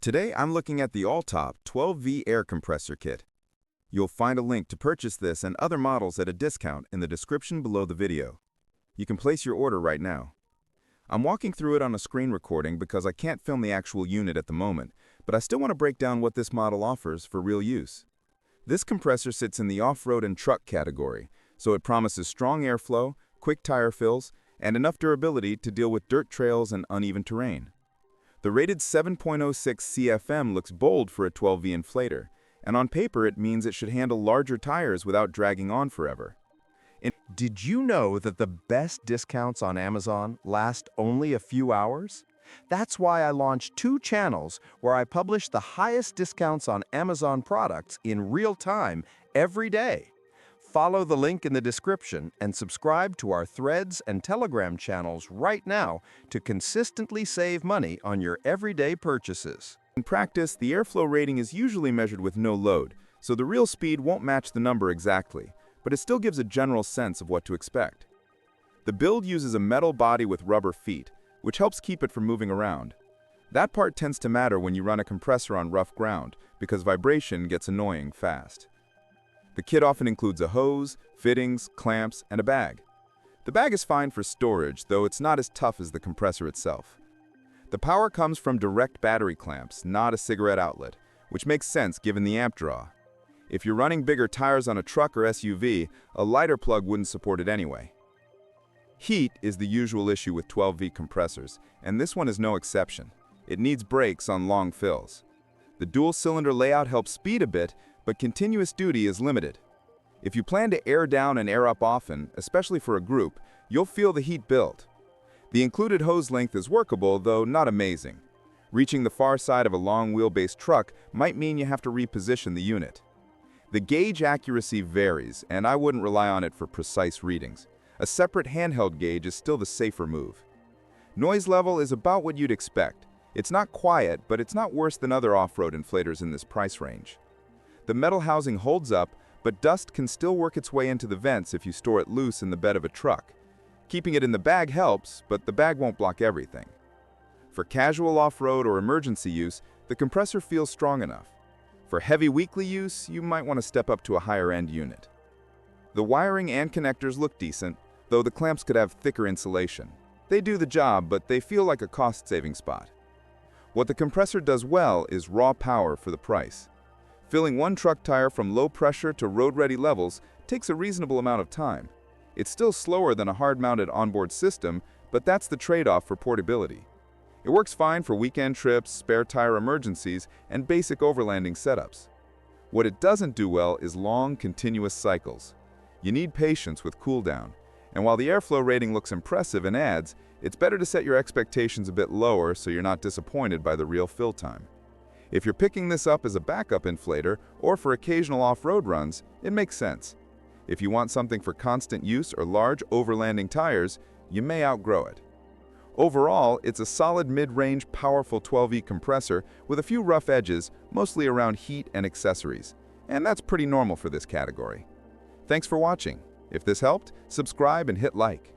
Today I'm looking at the all-top 12V air compressor kit. You'll find a link to purchase this and other models at a discount in the description below the video. You can place your order right now. I'm walking through it on a screen recording because I can't film the actual unit at the moment, but I still want to break down what this model offers for real use. This compressor sits in the off-road and truck category, so it promises strong airflow, quick tire fills, and enough durability to deal with dirt trails and uneven terrain. The rated 7.06 CFM looks bold for a 12V inflator, and on paper it means it should handle larger tires without dragging on forever. Did you know that the best discounts on Amazon last only a few hours? That's why I launched 2 channels where I publish the highest discounts on Amazon products in real time every day. Follow the link in the description and subscribe to our Threads and Telegram channels right now to consistently save money on your everyday purchases. In practice, the airflow rating is usually measured with no load, so the real speed won't match the number exactly, but it still gives a general sense of what to expect. The build uses a metal body with rubber feet, which helps keep it from moving around. That part tends to matter when you run a compressor on rough ground, because vibration gets annoying fast. The kit often includes a hose, fittings, clamps, and a bag. The bag is fine for storage, though it's not as tough as the compressor itself. The power comes from direct battery clamps, not a cigarette outlet, which makes sense given the amp draw. If you're running bigger tires on a truck or SUV, a lighter plug wouldn't support it anyway. Heat is the usual issue with 12V compressors, and this one is no exception. It needs brakes on long fills. The dual-cylinder layout helps speed a bit, but continuous duty is limited. If you plan to air down and air up often, especially for a group, you'll feel the heat build. The included hose length is workable, though not amazing. Reaching the far side of a long wheelbase truck might mean you have to reposition the unit. The gauge accuracy varies, and I wouldn't rely on it for precise readings. A separate handheld gauge is still the safer move. Noise level is about what you'd expect. It's not quiet, but it's not worse than other off-road inflators in this price range. The metal housing holds up, but dust can still work its way into the vents if you store it loose in the bed of a truck. Keeping it in the bag helps, but the bag won't block everything. For casual off-road or emergency use, the compressor feels strong enough. For heavy weekly use, you might want to step up to a higher-end unit. The wiring and connectors look decent, though the clamps could have thicker insulation. They do the job, but they feel like a cost-saving spot. What the compressor does well is raw power for the price. Filling one truck tire from low pressure to road-ready levels takes a reasonable amount of time. It's still slower than a hard-mounted onboard system, but that's the trade-off for portability. It works fine for weekend trips, spare tire emergencies, and basic overlanding setups. What it doesn't do well is long, continuous cycles. You need patience with cooldown, and while the airflow rating looks impressive in ads, it's better to set your expectations a bit lower so you're not disappointed by the real fill time. If you're picking this up as a backup inflator or for occasional off-road runs, it makes sense. If you want something for constant use or large overlanding tires, you may outgrow it. Overall, it's a solid mid-range, powerful 12V compressor with a few rough edges, mostly around heat and accessories. And that's pretty normal for this category. Thanks for watching. If this helped, subscribe and hit like.